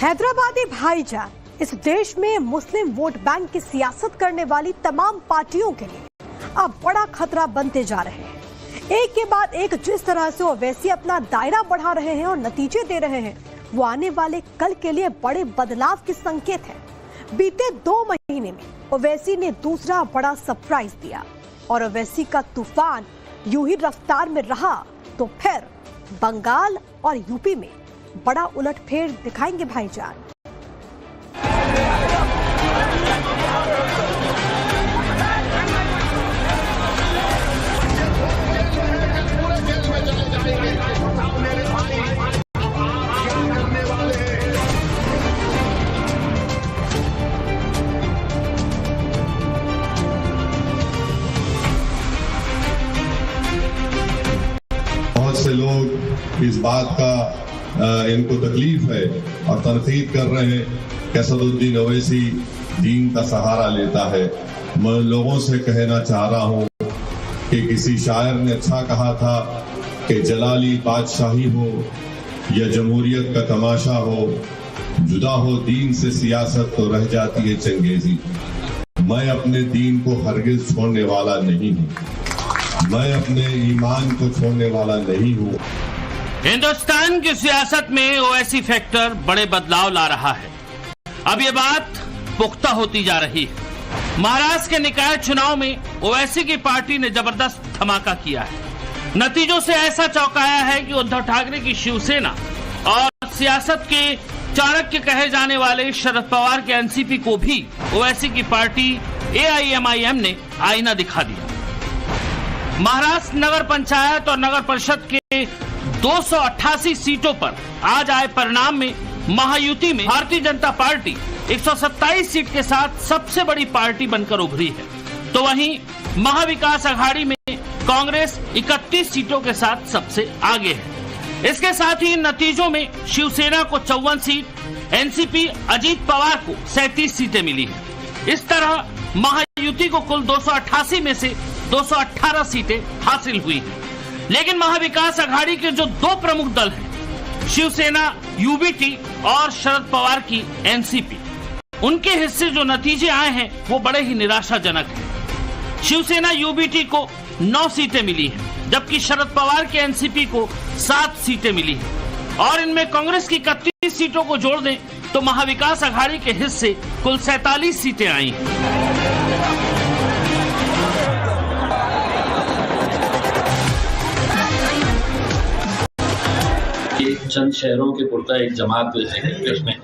हैदराबादी भाईजान इस देश में मुस्लिम वोट बैंक की सियासत करने वाली तमाम पार्टियों के लिए अब बड़ा खतरा बनते जा रहे हैं। एक के बाद एक जिस तरह से ओवैसी अपना दायरा बढ़ा रहे हैं और नतीजे दे रहे हैं, वो आने वाले कल के लिए बड़े बदलाव के संकेत है। बीते 2 महीने में ओवैसी ने दूसरा बड़ा सरप्राइज दिया और ओवैसी का तूफान यूं ही रफ्तार में रहा तो फिर बंगाल और यूपी में बड़ा उलटफेर दिखाएंगे भाईजान। बहुत से लोग इस बात का इनको तकलीफ है और तनकीद कर रहे हैं कि असदुद्दीन ओवैसी दीन का सहारा लेता है। मैं लोगों से कहना चाह रहा हूँ कि किसी शायर ने अच्छा कहा था कि जलाली बादशाही हो या जमहूरियत का तमाशा हो, जुदा हो दीन से सियासत तो रह जाती है चंगेजी। मैं अपने दीन को हरगिज छोड़ने वाला नहीं हूँ, मैं अपने ईमान को छोड़ने वाला नहीं हूँ। हिंदुस्तान की सियासत में ओवैसी फैक्टर बड़े बदलाव ला रहा है। अब ये बात पुख्ता होती जा रही है। महाराष्ट्र के निकाय चुनाव में ओवैसी की पार्टी ने जबरदस्त धमाका किया है। नतीजों से ऐसा चौंकाया है कि उद्धव ठाकरे की शिवसेना और सियासत के चाणक्य कहे जाने वाले शरद पवार के एनसीपी को भी ओवैसी की पार्टी एआईएमआईएम ने आईना दिखा दिया। महाराष्ट्र नगर पंचायत और नगर परिषद के 288 सीटों पर आज आए परिणाम में महायुति में भारतीय जनता पार्टी 127 सीट के साथ सबसे बड़ी पार्टी बनकर उभरी है, तो वहीं महाविकास आघाड़ी में कांग्रेस 31 सीटों के साथ सबसे आगे है। इसके साथ ही नतीजों में शिवसेना को 54 सीट, एनसीपी अजीत पवार को 37 सीटें मिली है। इस तरह महायुति को कुल 288 में से 218 सीटें हासिल हुई हैं। लेकिन महाविकास आघाड़ी के जो 2 प्रमुख दल हैं, शिवसेना यूबीटी और शरद पवार की एनसीपी, उनके हिस्से जो नतीजे आए हैं वो बड़े ही निराशाजनक हैं। शिवसेना यूबीटी को 9 सीटें मिली हैं, जबकि शरद पवार के एनसीपी को 7 सीटें मिली हैं और इनमें कांग्रेस की 31 सीटों को जोड़ दें तो महाविकास आघाड़ी के हिस्से कुल 47 सीटें आई हैं। चंद शहरों के पुरता एक जमात है उसमें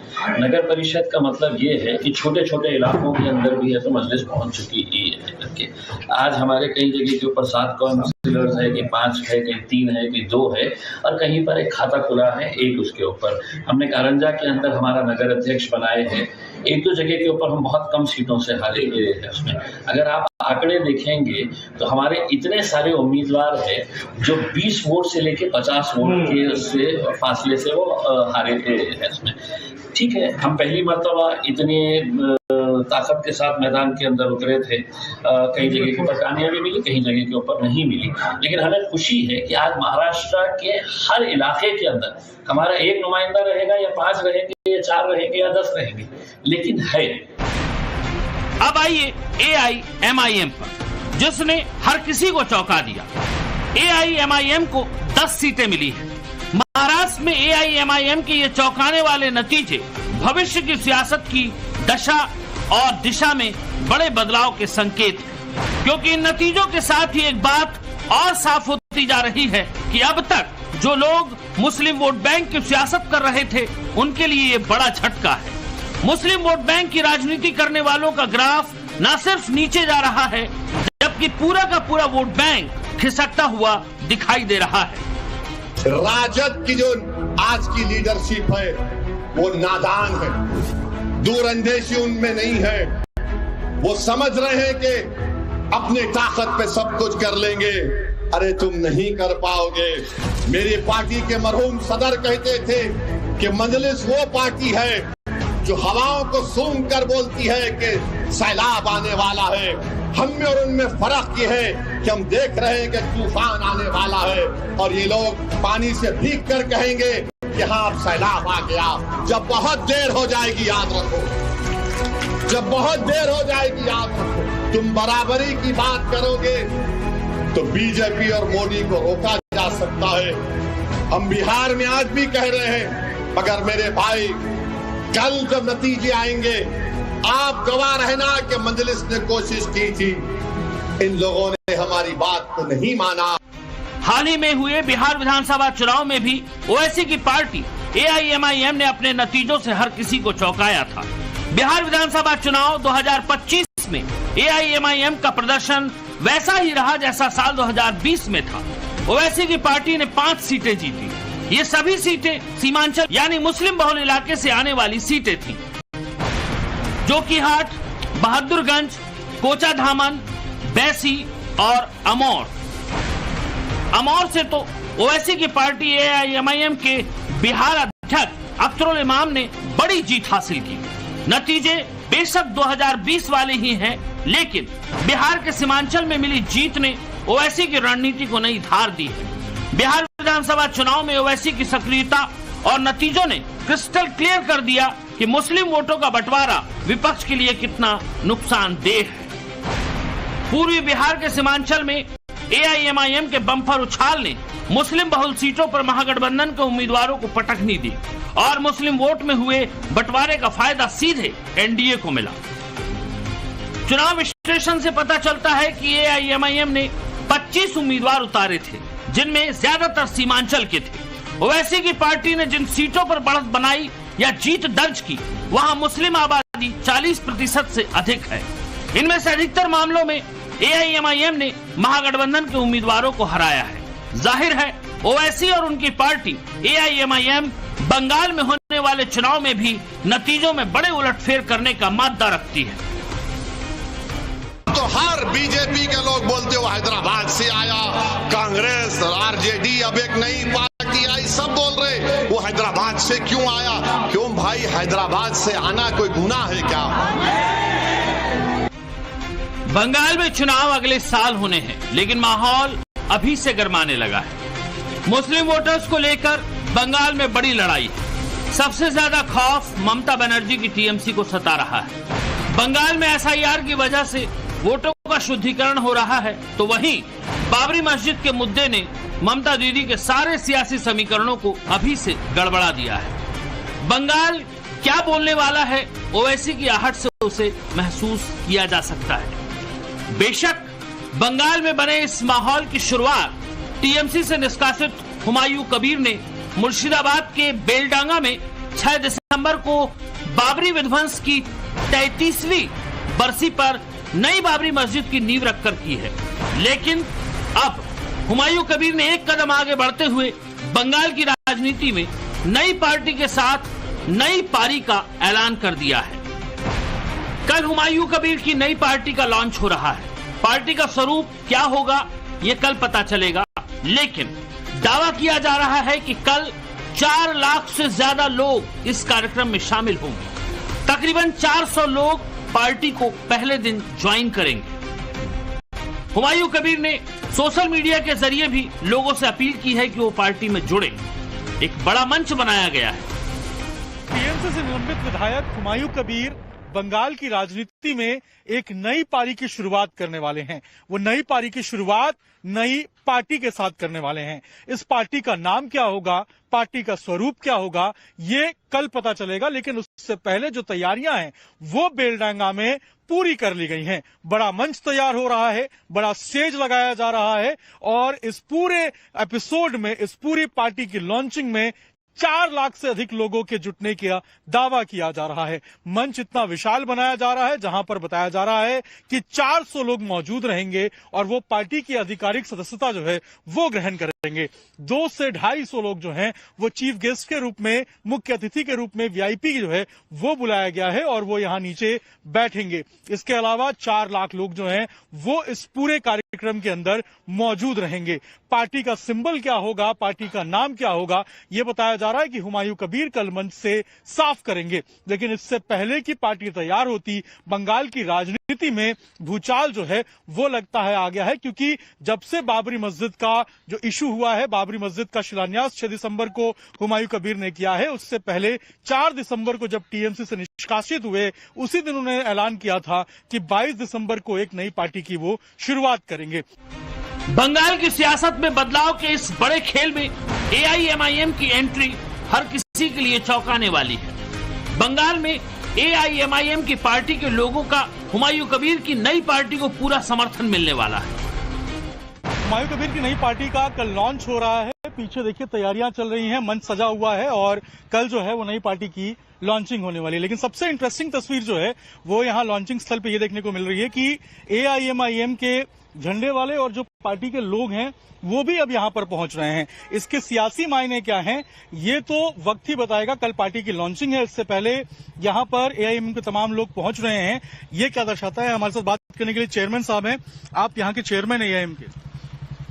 नगर परिषद का मतलब ये है कि छोटे छोटे इलाकों के अंदर भी है तो मजलिस पहुंच चुकी है करके। आज हमारे कई जगह के ऊपर 7 काउंसिलर्स है, कि 5 है, कहीं 3 है, कि 2 है और कहीं पर एक खाता खुला है एक उसके ऊपर। हमने कारंजा के अंदर हमारा नगर अध्यक्ष बनाए हैं, 1-2 जगह के ऊपर हम बहुत कम सीटों से हारे हुए हैं उसमें। अगर आप आंकड़े देखेंगे तो हमारे इतने सारे उम्मीदवार हैं जो 20 वोट से लेके 50 वोट के उससे फासले से वो हारे थे इसमें। ठीक है, हम पहली मर्तबा इतने ताकत के साथ मैदान के अंदर उतरे थे। कई जगह के ऊपर कामयाबी मिली, कहीं जगह के ऊपर नहीं मिली, लेकिन हमें खुशी है कि आज महाराष्ट्र के हर इलाके के अंदर हमारा एक नुमाइंदा रहेगा या 5 रहेंगे या 4 रहेंगे या 10 रहेंगे, लेकिन है। अब आइए एआईएमआईएम पर, जिसने हर किसी को चौंका दिया। एआईएमआईएम को 10 सीटें मिली हैं। महाराष्ट्र में एआईएमआईएम के ये चौंकाने वाले नतीजे भविष्य की सियासत की दशा और दिशा में बड़े बदलाव के संकेत हैं, क्योंकि इन नतीजों के साथ ही एक बात और साफ होती जा रही है कि अब तक जो लोग मुस्लिम वोट बैंक की सियासत कर रहे थे उनके लिए ये बड़ा झटका है। मुस्लिम वोट बैंक की राजनीति करने वालों का ग्राफ न सिर्फ नीचे जा रहा है, जबकि पूरा का पूरा वोट बैंक खिसकता हुआ दिखाई दे रहा है। राजद की जो आज की लीडरशिप है वो नादान है, दूरअंदेशी उनमें नहीं है। वो समझ रहे हैं कि अपने ताकत पे सब कुछ कर लेंगे। अरे तुम नहीं कर पाओगे। मेरी पार्टी के मरहूम सदर कहते थे कि मजलिस वो पार्टी है जो हवाओं को सूंघ कर बोलती है कि सैलाब आने वाला है। हम में और उनमें फर्क ये है कि हम देख रहे हैं कि तूफान आने वाला है और ये लोग पानी से भीग कर कहेंगे कि हाँ अब सैलाब आ गया। जब बहुत देर हो जाएगी याद रखो, जब बहुत देर हो जाएगी याद रखो। तुम बराबरी की बात करोगे तो बीजेपी और मोदी को रोका जा सकता है। हम बिहार में आज भी कह रहे हैं, मगर मेरे भाई कल जब नतीजे आएंगे आप गवाह रहना कि मजलिस ने कोशिश की थी, इन लोगों ने हमारी बात को नहीं माना। हाल ही में हुए बिहार विधानसभा चुनाव में भी ओवैसी की पार्टी AIMIM ने अपने नतीजों से हर किसी को चौंकाया था। बिहार विधानसभा चुनाव 2025 में AIMIM का प्रदर्शन वैसा ही रहा जैसा साल 2020 में था। ओवैसी की पार्टी ने 5 सीटें जीती। ये सभी सीटें सीमांचल यानी मुस्लिम बहुल इलाके से आने वाली सीटें थीं। जोकीहाट, बहादुरगंज, कोचाधामन, बैसी और अमौर से तो ओवैसी की पार्टी AIMIM के बिहार अध्यक्ष अख्तरुल इमाम ने बड़ी जीत हासिल की। नतीजे बेशक 2020 वाले ही हैं, लेकिन बिहार के सीमांचल में मिली जीत ने ओवैसी की रणनीति को नई धार दी है। बिहार विधानसभा चुनाव में ओवैसी की सक्रियता और नतीजों ने क्रिस्टल क्लियर कर दिया कि मुस्लिम वोटों का बंटवारा विपक्ष के लिए कितना नुकसानदेह है। पूर्वी बिहार के सीमांचल में AIMIM के बम्पर उछाल ने मुस्लिम बहुल सीटों पर महागठबंधन के उम्मीदवारों को पटखनी दी और मुस्लिम वोट में हुए बंटवारे का फायदा सीधे NDA को मिला। चुनाव विश्लेषण से पता चलता है कि AIMIM ने 25 उम्मीदवार उतारे थे, जिनमें ज्यादातर सीमांचल के थे। ओवैसी की पार्टी ने जिन सीटों पर बढ़त बनाई या जीत दर्ज की, वहां मुस्लिम आबादी 40% से अधिक है। इनमें से अधिकतर मामलों में AIMIM ने महागठबंधन के उम्मीदवारों को हराया है। जाहिर है ओवैसी और उनकी पार्टी AIMIM बंगाल में होने वाले चुनाव में भी नतीजों में बड़े उलटफेर करने का मादा रखती है। तो हर बीजेपी के लोग बोलते हो हैदराबाद से आया, कांग्रेस और RJD अब एक नई पार्टी आई, सब बोल रहे वो हैदराबाद से क्यों आया। क्यों भाई, हैदराबाद से आना कोई गुनाह है क्या? बंगाल में चुनाव अगले साल होने हैं, लेकिन माहौल अभी से गर्माने लगा है। मुस्लिम वोटर्स को लेकर बंगाल में बड़ी लड़ाई है। सबसे ज्यादा खौफ ममता बनर्जी की TMC को सता रहा है। बंगाल में SIR की वजह से वोटों का शुद्धिकरण हो रहा है, तो वहीं बाबरी मस्जिद के मुद्दे ने ममता दीदी के सारे सियासी समीकरणों को अभी से गड़बड़ा दिया है। बंगाल क्या बोलने वाला है, ओवैसी की आहट से उसे महसूस किया जा सकता है। बेशक बंगाल में बने इस माहौल की शुरुआत TMC से निष्कासित हुमायूं कबीर ने मुर्शिदाबाद के बेलडांगा में 6 दिसंबर को बाबरी विध्वंस की 33वीं बरसी पर नई बाबरी मस्जिद की नींव रखकर की है। लेकिन अब हुमायूं कबीर ने एक कदम आगे बढ़ते हुए बंगाल की राजनीति में नई पार्टी के साथ नई पारी का ऐलान कर दिया है। कल हुमायूं कबीर की नई पार्टी का लॉन्च हो रहा है। पार्टी का स्वरूप क्या होगा ये कल पता चलेगा, लेकिन दावा किया जा रहा है कि कल 4 लाख से ज्यादा लोग इस कार्यक्रम में शामिल होंगे। तकरीबन 400 लोग पार्टी को पहले दिन ज्वाइन करेंगे। हुमायूं कबीर ने सोशल मीडिया के जरिए भी लोगों से अपील की है कि वो पार्टी में जुड़े। एक बड़ा मंच बनाया गया है। TMC से निलंबित विधायक हुमायूं कबीर बंगाल की राजनीति में एक नई पारी की शुरुआत करने वाले हैं। वो नई पारी की शुरुआत नई पार्टी के साथ करने वाले हैं। इस पार्टी का नाम क्या होगा, पार्टी का स्वरूप क्या होगा, ये कल पता चलेगा। लेकिन उससे पहले जो तैयारियां हैं वो बेलडांगा में पूरी कर ली गई हैं। बड़ा मंच तैयार हो रहा है, बड़ा स्टेज लगाया जा रहा है और इस पूरे एपिसोड में, इस पूरी पार्टी की लॉन्चिंग में 4 लाख से अधिक लोगों के जुटने का दावा किया जा रहा है। मंच इतना विशाल बनाया जा रहा है जहां पर बताया जा रहा है कि 400 लोग मौजूद रहेंगे और वो पार्टी की आधिकारिक सदस्यता जो है वो ग्रहण करेंगे। करेंगे। 200 से 250 लोग जो हैं वो चीफ गेस्ट के रूप में, मुख्य अतिथि के रूप में वीआईपी जो है वो बुलाया गया है और वो यहाँ नीचे बैठेंगे। इसके अलावा 4 लाख लोग जो हैं वो इस पूरे कार्यक्रम के अंदर मौजूद रहेंगे। पार्टी का सिंबल क्या होगा, पार्टी का नाम क्या होगा, ये बताया जा रहा है कि हुमायूं कबीर कल मंच से साफ करेंगे। लेकिन इससे पहले की पार्टी तैयार होती, बंगाल की राजनीति में भूचाल जो है वो लगता है आ गया है, क्योंकि जब से बाबरी मस्जिद का जो इशू हुआ है, बाबरी मस्जिद का शिलान्यास 6 दिसंबर को हुमायूं कबीर ने किया है, उससे पहले 4 दिसंबर को जब टीएमसी से निष्कासित हुए, उसी दिन उन्होंने ऐलान किया था कि 22 दिसंबर को एक नई पार्टी की वो शुरुआत करेंगे। बंगाल की सियासत में बदलाव के इस बड़े खेल में एआईएमआईएम की एंट्री हर किसी के लिए चौंकाने वाली है। बंगाल में एआईएमआईएम की पार्टी के लोगों का हुमायूं कबीर की नई पार्टी को पूरा समर्थन मिलने वाला है। हुमायूं कबीर की नई पार्टी का कल लॉन्च हो रहा है। पीछे देखिए तैयारियां चल रही हैं, मंच सजा हुआ है और कल जो है वो नई पार्टी की लॉन्चिंग होने वाली है। लेकिन सबसे इंटरेस्टिंग तस्वीर जो है वो यहाँ लॉन्चिंग स्थल पे ये देखने को मिल रही है कि एआईएमआईएम के झंडे वाले और जो पार्टी के लोग हैं वो भी अब यहाँ पर पहुंच रहे हैं। इसके सियासी मायने क्या हैं ये तो वक्त ही बताएगा। कल पार्टी की लॉन्चिंग है, इससे पहले यहाँ पर एआईएमआईएम के तमाम लोग पहुंच रहे हैं। ये क्या दर्शाता है? हमारे साथ बात करने के लिए चेयरमैन साहब हैं। आप यहाँ के चेयरमैन एआईएम के?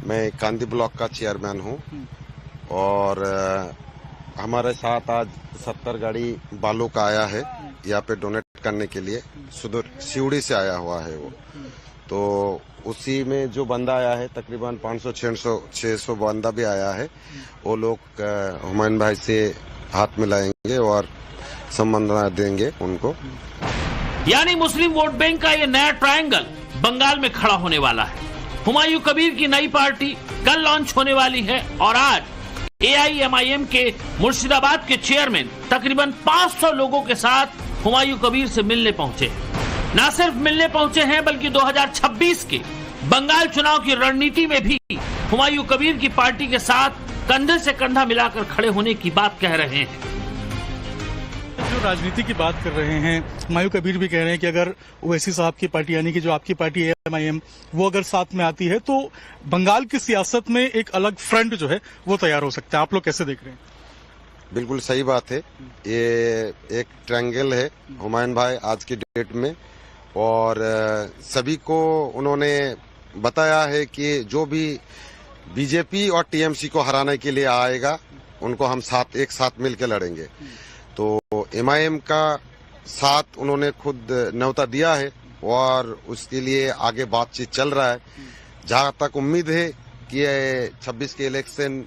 मैं कांदी ब्लॉक का चेयरमैन हूँ और हमारे साथ आज 70 गाड़ी बालू का आया है यहाँ पे डोनेट करने के लिए। सुदूर सिउड़ी से आया हुआ है वो, तो उसी में जो बंदा आया है तकरीबन 500-600 बंदा भी आया है। वो लोग हुमायूं भाई से हाथ मिलाएंगे और सम्मान देंगे उनको। यानी मुस्लिम वोट बैंक का ये नया ट्रायंगल बंगाल में खड़ा होने वाला है। हुमायूं कबीर की नई पार्टी कल लॉन्च होने वाली है और आज एआईएमआईएम के मुर्शिदाबाद के चेयरमैन तकरीबन 500 लोगों के साथ हुमायूं कबीर से मिलने पहुंचे। न सिर्फ मिलने पहुंचे हैं बल्कि 2026 के बंगाल चुनाव की रणनीति में भी हुमायूं कबीर की पार्टी के साथ कंधे से कंधा मिलाकर खड़े होने की बात कह रहे हैं। जो राजनीति की बात कर रहे हैं, हुमायूं कबीर भी कह रहे हैं कि अगर ओवैसी साहब की पार्टी यानी कि जो आपकी पार्टी एआईएमआईएम वो अगर साथ में आती है तो बंगाल की सियासत में एक अलग फ्रंट जो है वो तैयार हो सकता है। आप लोग कैसे देख रहे हैं? बिल्कुल सही बात है। ये एक ट्रायंगल है हुमायूं भाई आज की डेट में और सभी को उन्होंने बताया है कि जो भी बीजेपी और टीएमसी को हराने के लिए आएगा उनको हम एक साथ मिलकर लड़ेंगे। तो एमआईएम का साथ उन्होंने खुद न्योता दिया है और उसके लिए आगे बातचीत चल रहा है। जहां तक उम्मीद है कि 26 के इलेक्शन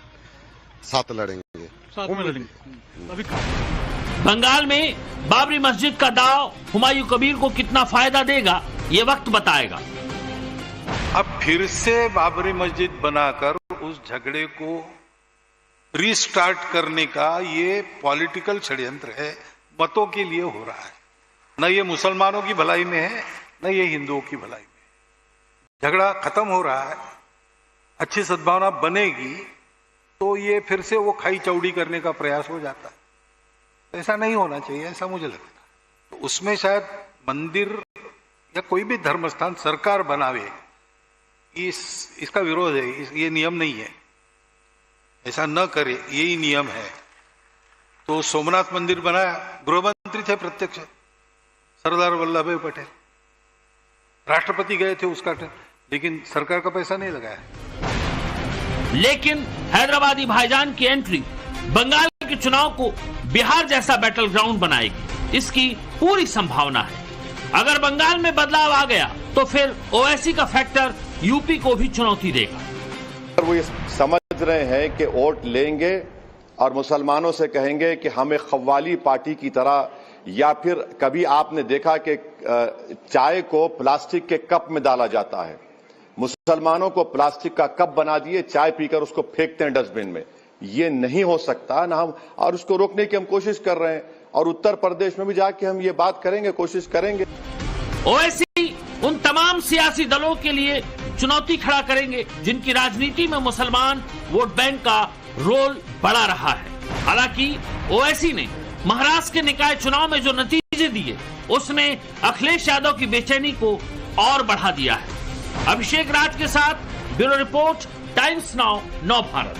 साथ लड़ेंगे। बंगाल में बाबरी मस्जिद का दाव हुमायूं कबीर को कितना फायदा देगा ये वक्त बताएगा। अब फिर से बाबरी मस्जिद बनाकर उस झगड़े को रीस्टार्ट करने का ये पॉलिटिकल षड्यंत्र है, मतों के लिए हो रहा है। न ये मुसलमानों की भलाई में है न ये हिंदुओं की भलाई में। झगड़ा खत्म हो रहा है, अच्छी सद्भावना बनेगी तो ये फिर से वो खाई चौड़ी करने का प्रयास हो जाता है। ऐसा नहीं होना चाहिए, ऐसा मुझे लगता है। तो उसमें शायद मंदिर या कोई भी धर्म स्थान सरकार बनावे, इसका विरोध है, ये नियम नहीं है, ऐसा न करे, यही नियम है। तो सोमनाथ मंदिर बनाया, गृह मंत्री थे प्रत्यक्ष सरदार वल्लभ भाई पटेल, राष्ट्रपति गए थे उसका, लेकिन सरकार का पैसा नहीं लगाया। लेकिन हैदराबादी भाईजान की एंट्री बंगाल के चुनाव को बिहार जैसा बैटल ग्राउंड बनाएगी, इसकी पूरी संभावना है। अगर बंगाल में बदलाव आ गया तो फिर ओवैसी का फैक्टर यूपी को भी चुनौती देगा। वो ये समझ रहे हैं कि वोट लेंगे और मुसलमानों से कहेंगे कि हमें खव्वाली पार्टी की तरह, या फिर कभी आपने देखा कि चाय को प्लास्टिक के कप में डाला जाता है, मुसलमानों को प्लास्टिक का कप बना दिए, चाय पीकर उसको फेंकते हैं डस्टबिन में। ये नहीं हो सकता ना, हम और उसको रोकने की हम कोशिश कर रहे हैं और उत्तर प्रदेश में भी जाके हम ये बात करेंगे, कोशिश करेंगे। ओवैसी उन तमाम सियासी दलों के लिए चुनौती खड़ा करेंगे जिनकी राजनीति में मुसलमान वोट बैंक का रोल बड़ा रहा है। हालांकि ओवैसी ने महाराष्ट्र के निकाय चुनाव में जो नतीजे दिए उसने अखिलेश यादव की बेचैनी को और बढ़ा दिया है। अभिषेक राज के साथ ब्यूरो रिपोर्ट, टाइम्स नाउ नव भारत।